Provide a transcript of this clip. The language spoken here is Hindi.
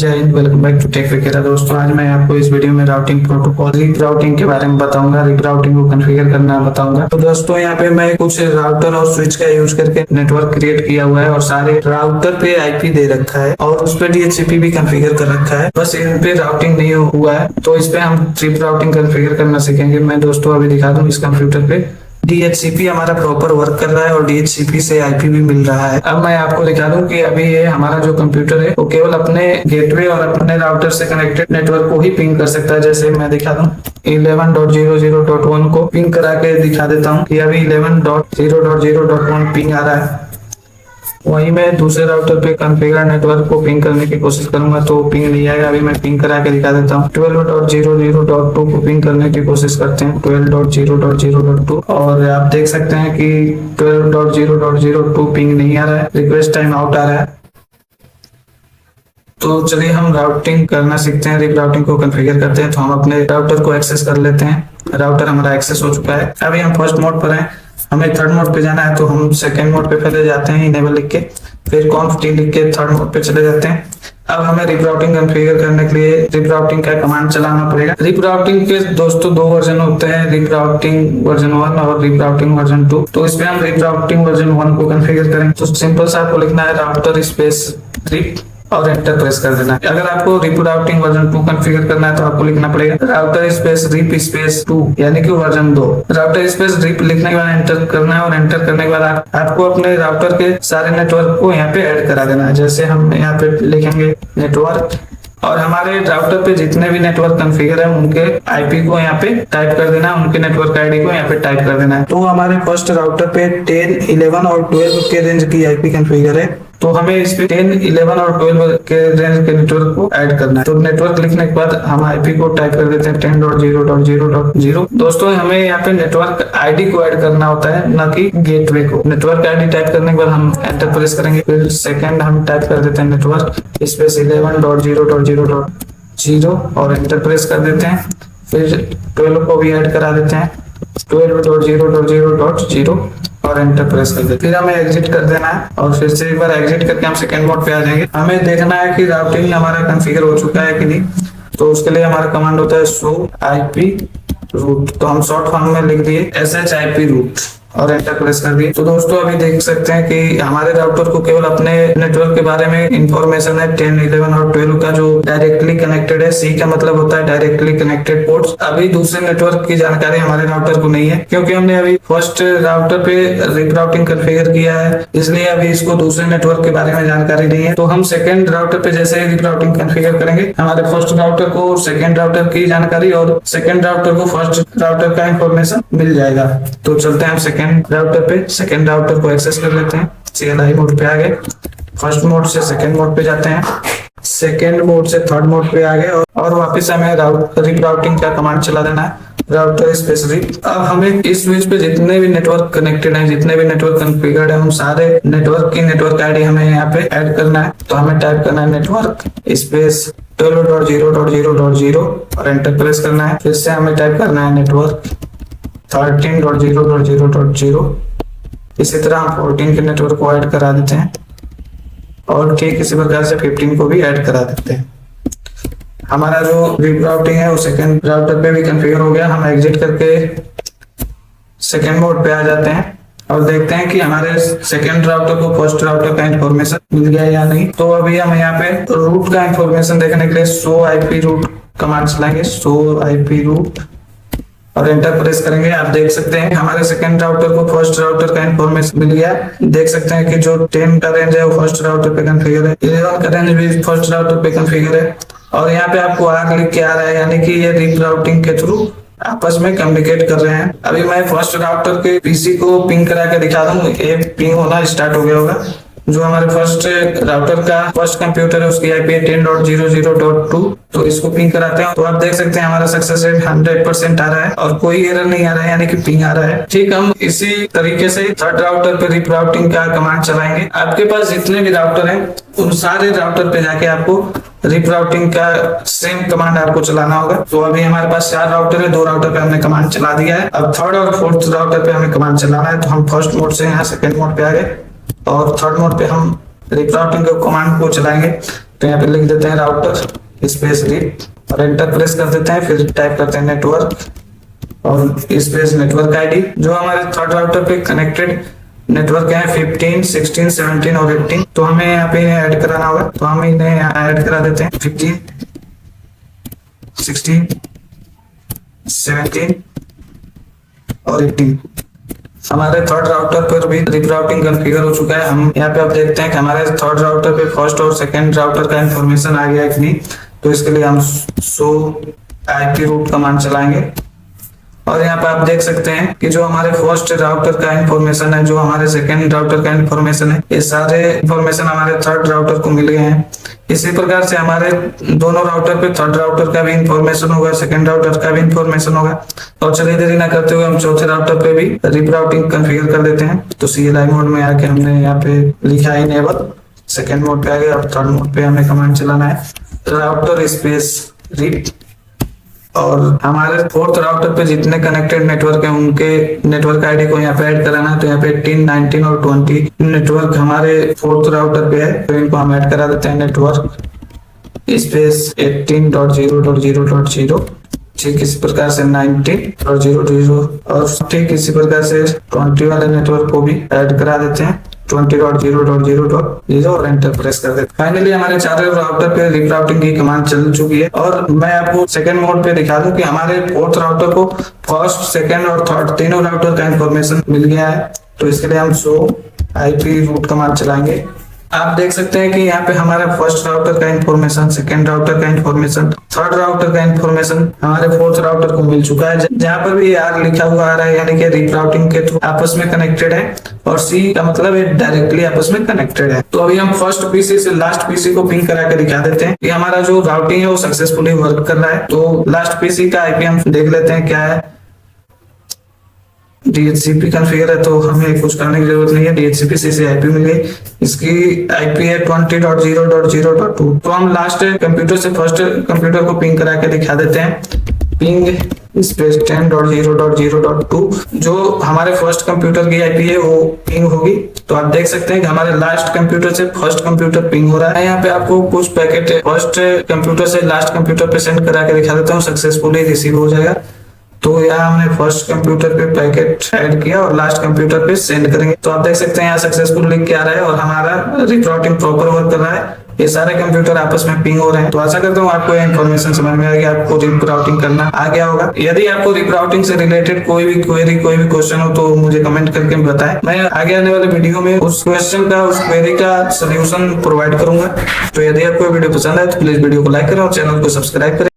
जय हिंद, वेलकम बैक टू टेक वगैरह। दोस्तों आज मैं आपको इस वीडियो में राउटिंग प्रोटोकॉल रिप राउटिंग के बारे में बताऊंगा, रिप राउटिंग को कॉन्फ़िगर करना बताऊंगा। तो दोस्तों यहाँ पे मैं कुछ राउटर और स्विच का यूज करके नेटवर्क क्रिएट किया हुआ है और सारे राउटर पे आईपी दे रखा है और उस पे डीएचसीपी भी कॉन्फ़िगर कर रखा है, बस इन पे राउटिंग नहीं हुआ है। तो इस पे हम रिप राउटिंग कॉन्फ़िगर करना सीखेंगे। मैं दोस्तों अभी दिखा दूं इस कंप्यूटर पे डीएचसीपी हमारा प्रॉपर वर्क कर रहा है और डीएचसीपी से आईपी भी मिल रहा है। अब मैं आपको दिखा दूं कि अभी ये हमारा जो कंप्यूटर है वो केवल अपने गेटवे और अपने राउटर से कनेक्टेड नेटवर्क को ही पिंग कर सकता है। जैसे मैं दिखा दूं 11.0.0.1 को पिंग करा के दिखा देता हूं कि अभी 11.0.0.1 पिंग आ रहा है। वहीं मैं दूसरे राउटर पे कॉन्फ़िगर नेटवर्क को पिंग करने की कोशिश करूंगा तो पिंग नहीं आएगा। अभी मैं पिंग करा के दिखा देता हूँ। 12.0.0.2 को पिंग करने की कोशिश करते हैं, 12.0.0.2, और आप देख सकते हैं कि 12.0.0.2 पिंग नहीं आ रहा है, रिक्वेस्ट टाइम आउट आ रहा है। तो चलिए हम राउटिंग करना सीखते हैं, रिप राउटिंग को कॉन्फ़िगर करते हैं। तो हम अपने राउटर को एक्सेस कर लेते हैं। राउटर हमारा एक्सेस हो चुका है। अभी हम फर्स्ट मोड पर हैं, हमें थर्ड मोड पे जाना है तो हम सेकंड मोड पे पहले जाते हैं, इनेबल लिख के, फिर conft लिख के थर्ड मोड पे चले जाते हैं। अब हमें रिप राउटिंग कॉन्फ़िगर करने के लिए रिप राउटिंग का कमांड चलाना पड़ेगा। रिप राउटिंग के दोस्तों दो वर्जन होते हैं, रिप राउटिंग वर्जन 1 और रिप राउटिंग वर्जन 2। तो इसमें हम रिप राउटिंग वर्जन 1 को कॉन्फ़िगर करेंगे। तो सिंपल सा आपको लिखना है राउटर स्पेस रिप और एंटर प्रेस कर देना है। अगर आपको रिप राउटिंग वर्जन 2 कॉन्फ़िगर करना है तो आपको लिखना पड़ेगा राउटर स्पेस रिप स्पेस 2 यानी कि वर्जन 2। राउटर स्पेस रिप लिखने के बाद एंटर करना है और एंटर करने के बाद आपको अपने राउटर के सारे नेटवर्क को यहाँ पे ऐड करा देना है। जैसे हम यहाँ पे लिखेंगे नेटवर्क और हमारे राउटर पे जितने भी नेटवर्क कॉन्फ़िगर है उनके आईपी को यहाँ पे टाइप कर देना है, उनके नेटवर्क आईडी को यहाँ पे टाइप कर देना है। तो हमारे फर्स्ट राउटर पे 10, 11 और 12 के रेंज की आईपी कॉन्फ़िगर है, तो हमें इस पे 10, 11 और 12 के रेंज के नेटवर्क को ऐड करना है। तो नेटवर्क लिखने के बाद हम आईपी को टाइप कर देते हैं 10.0.0.0। दोस्तों हमें यहाँ पे नेटवर्क आईडी को ऐड करना होता है, ना कि गेटवे को। नेटवर्क आईडी टाइप करने के बाद हम एंटर प्रेस करेंगे, फिर सेकंड हम टाइप कर देते हैं नेटवर्क स्पेस 11.0.0.0 और एंटर प्रेस कर देते हैं। फिर 12 को भी ऐड करा देते हैं 12.0.0.0 और एंटर प्रेस कर देते हैं। फिर हमें एग्जिट कर देना है और फिर से एक बार एग्जिट करके हम सेकंड मोड पे आ जाएंगे। हमें देखना है कि राउटिंग हमारा कॉन्फ़िगर हो चुका है कि नहीं। तो उसके लिए हमारा कमांड होता है शो आईपी रूट। तो हम शॉर्ट फॉर्म में लिख दिए SHIP रूट और एंटर प्रेस कर दिए। तो दोस्तों अभी देख सकते हैं कि हमारे राउटर को केवल अपने नेटवर्क के बारे में इंफॉर्मेशन है 10, 11 और 12 का जो डायरेक्टली कनेक्टेड है। C का मतलब होता है डायरेक्टली कनेक्टेड पोर्ट्स। अभी दूसरे नेटवर्क की जानकारी हमारे राउटर को नहीं है, क्योंकि हमने अभी फर्स्ट राउटर पे रिप राउटिंग कॉन्फ़िगर किया है, इसलिए अभी इसको दूसरे नेटवर्क के बारे में जानकारी नहीं है। तो हम सेकंड राउटर पे जैसे ही रिप राउटिंग कॉन्फ़िगर करेंगे, हमारे फर्स्ट राउटर को सेकंड राउटर की जानकारी और सेकंड राउटर को फर्स्ट राउटर का इंफॉर्मेशन मिल जाएगा। तो चलते हैं हम सेकंड राउटर पे, सेकंड राउटर को एक्सेस कर लेते हैं। CLI मोड पे आ गए, फर्स्ट मोड से सेकंड मोड पे जाते हैं, सेकंड मोड से थर्ड मोड पे आ गए और वापस हमें रिप राउटिंग का कमांड चला देना है राउटर स्पेस रिप। अब हमें इस स्विच पे जितने भी नेटवर्क कनेक्टेड हैं, जितने भी नेटवर्क कॉन्फ़िगर्ड है, उन सारे नेटवर्क की नेटवर्क आईडी हमें यहाँ पे ऐड करना है। तो हमें टाइप करना है नेटवर्क स्पेस 12.0.0.0 और एंटर प्रेस करना है। फिर से हमें टाइप करना है नेटवर्क 13.0.0.0। इसी तरह हम 14 के नेटवर्क को ऐड करा देते हैं और ठीक इसी प्रकार से 15 को भी ऐड करा देते हैं। हमारा जो रिप राउटिंग है वो सेकंड राउटर पे भी कॉन्फ़िगर हो गया। हम एग्जिट करके सेकंड मोड पे आ जाते हैं और देखते हैं कि हमारे सेकंड राउटर को फर्स्ट राउटर का इंफॉर्मेशन मिल गया या नहीं। तो अभी हम यहाँ पे रूट का इंफॉर्मेशन देखने के लिए शो आईपी रूट कमांड चलाएंगे, शो आईपी रूट और एंटर प्रेस करेंगे। आप देख सकते हैं हमारे सेकंड राउटर को फर्स्ट राउटर का इंफॉर्मेशन मिल गया। देख सकते हैं कि जो 10 का रेंज है वो फर्स्ट राउटर पे कॉन्फ़िगर है, 11 का रेंज भी फर्स्ट राउटर पे कॉन्फ़िगर है और यहाँ पे आपको आग लिख के आ रहा है, यानी कि ये रिप राउटिंग के थ्रू आपस में कम्युनिकेट कर रहे हैं। अभी मैं फर्स्ट राउटर के पीसी को पिंग करा के दिखा दूं, ये पिंग होना स्टार्ट हो गया होगा। जो हमारे फर्स्ट राउटर का फर्स्ट कंप्यूटर है उसकी आईपी 10.0.0.2। तो इसको पिंग कराते हैं तो आप देख सकते हैं हमारा सक्सेस रेट 100% आ रहा है और कोई एरर नहीं आ रहा है, यानी कि पिंग आ रहा है। ठीक, हम इसी तरीके से थर्ड राउटर पे रिप राउटिंग का कमांड चलाएंगे। आपके पास जितने भी राउटर हैं उन सारे राउटर पे जाके आपको रिप राउटिंग का सेम कमांड आपको चलाना होगा। तो अभी हमारे पास 4 राउटर है, 2 राउटर पे हमने कमांड चला दिया है। अब थर्ड और फोर्थ राउटर पे हमें कमांड चलाना है। तो हम फर्स्ट मोड से यहाँ सेकंड मोड पे आ गए और थर्ड मोड पे हम रिप राउटिंग के कमांड को चलाएंगे। तो यहाँ पे लिख देते हैं राउटर स्पेस रीड और एंटर प्रेस कर देते हैं। फिर टाइप करते हैं नेटवर्क और स्पेस नेटवर्क आईडी। जो हमारे थर्ड राउटर पे कनेक्टेड नेटवर्क है 15, 16, 17 और 18, तो हमें यहाँ पे ऐड कराना होगा। तो हम इन्हें ऐड करा देते हैं 15, 16, 17 और 18। हमारे थर्ड राउटर पर भी रिप राउटिंग कॉन्फ़िगर हो चुका है। हम यहाँ पे अब देखते हैं कि हमारे थर्ड राउटर पे फर्स्ट और सेकंड राउटर का इंफॉर्मेशन आ गया है कि नहीं। तो इसके लिए हम शो आईपी रूट कमांड चलाएंगे और यहाँ पे आप देख सकते हैं कि जो हमारे फर्स्ट राउटर का इंफॉर्मेशन है, जो हमारे सेकंड राउटर का इंफॉर्मेशन है, ये सारे इंफॉर्मेशन हमारे थर्ड राउटर को मिल गए हैं। इसी प्रकार से हमारे दोनों राउटर पे थर्ड राउटर का भी इंफॉर्मेशन होगा, सेकंड राउटर का भी इंफॉर्मेशन होगा। और चलिए देरी ना करते हुए हम चौथे राउटर पे भी रिप राउटिंग कॉन्फ़िगर कर देते हैं। तो CLI मोड में आके हमने यहाँ पे लिखा है इनेबल, सेकंड मोड पे आ गया और थर्ड मोड पे हमें कमांड चलाना है राउटर स्पेस रिप। और हमारे फोर्थ राउटर पे जितने कनेक्टेड नेटवर्क है उनके नेटवर्क आईडी को यहाँ पे ऐड कराना है। तो यहाँ पे 18, 19 और 20 नेटवर्क हमारे फोर्थ राउटर पे है, तो इनको हम ऐड करा देते हैं नेटवर्क स्पेस 18.0.0.0। ठीक इसी प्रकार से 19.0.0 और ठीक इसी प्रकार से 20 वाले नेटवर्क को भी ऐड करा देते हैं 20.0.0.0 और एंटर प्रेस कर देते हैं। फाइनली हमारे चारों राउटर पे रिप राउटिंग की कमांड चल चुकी है। और मैं आपको सेकंड मोड पे दिखा दूं कि हमारे फोर्थ राउटर को फर्स्ट, सेकंड और थर्ड तीनों राउटर का इंफॉर्मेशन मिल गया है। तो इसके लिए हम शो आईपी रूट कमांड चलाएंगे। आप देख सकते हैं कि यहाँ पे हमारा फर्स्ट राउटर का इंफॉर्मेशन, सेकंड राउटर का इंफॉर्मेशन, थर्ड राउटर का इंफॉर्मेशन हमारे फोर्थ राउटर को मिल चुका है। जहाँ पर भी आर लिखा हुआ आ रहा है यानी कि रिप राउटिंग के थ्रू आपस में कनेक्टेड है और सी का मतलब है डायरेक्टली आपस में कनेक्टेड है। तो अभी हम फर्स्ट पीसी से लास्ट पीसी को पिंग करा के दिखा देते हैं कि हमारा जो राउटिंग है वो सक्सेसफुली वर्क कर रहा है। तो लास्ट पीसी का आईपी हम देख लेते हैं क्या है। DHCP कॉन्फ़िगर है तो हमें कुछ करने की जरूरत नहीं है, DHCP से आईपी मिल गई। इसकी आईपी है 20.0.0.2। तो हम लास्ट कंप्यूटर से फर्स्ट कंप्यूटर को पिंग करा के दिखा देते हैं। पिंग स्पेस 10.0.0.2 जो हमारे फर्स्ट कंप्यूटर की आईपी है वो पिंग होगी। तो आप देख सकते हैं कि हमारे लास्ट कंप्यूटर से फर्स्ट कंप्यूटर पिंग हो रहा है। यहाँ पे आपको कुछ पैकेट फर्स्ट कंप्यूटर से लास्ट कंप्यूटर पे सेंड करा के दिखा देता हूँ, सक्सेसफुली रिसीव हो जाएगा। तो यहाँ हमने फर्स्ट कंप्यूटर पे पैकेट ऐड किया और लास्ट कंप्यूटर पे सेंड करेंगे। तो आप देख सकते हैं यहाँ सक्सेसफुल लिख के आ रहा है और हमारा रिप राउटिंग प्रॉपर वर्क कर रहा है। ये सारे कंप्यूटर आपस में पिंग हो रहे हैं। तो आशा करता हूँ आपको ये इन्फॉर्मेशन समझ में आ गया, आपको रिप राउटिंग करना आ गया होगा। यदि आपको रिप राउटिंग से रिलेटेड कोई भी क्वेरी, कोई भी क्वेश्चन हो तो मुझे कमेंट करके बताएं। मैं आगे आने वाले वीडियो में उस क्वेश्चन का, उस क्वेरी का सोल्यूशन प्रोवाइड करूंगा। तो यदि आपको वीडियो पसंद आए तो प्लीज वीडियो को लाइक करें और चैनल को सब्सक्राइब करें।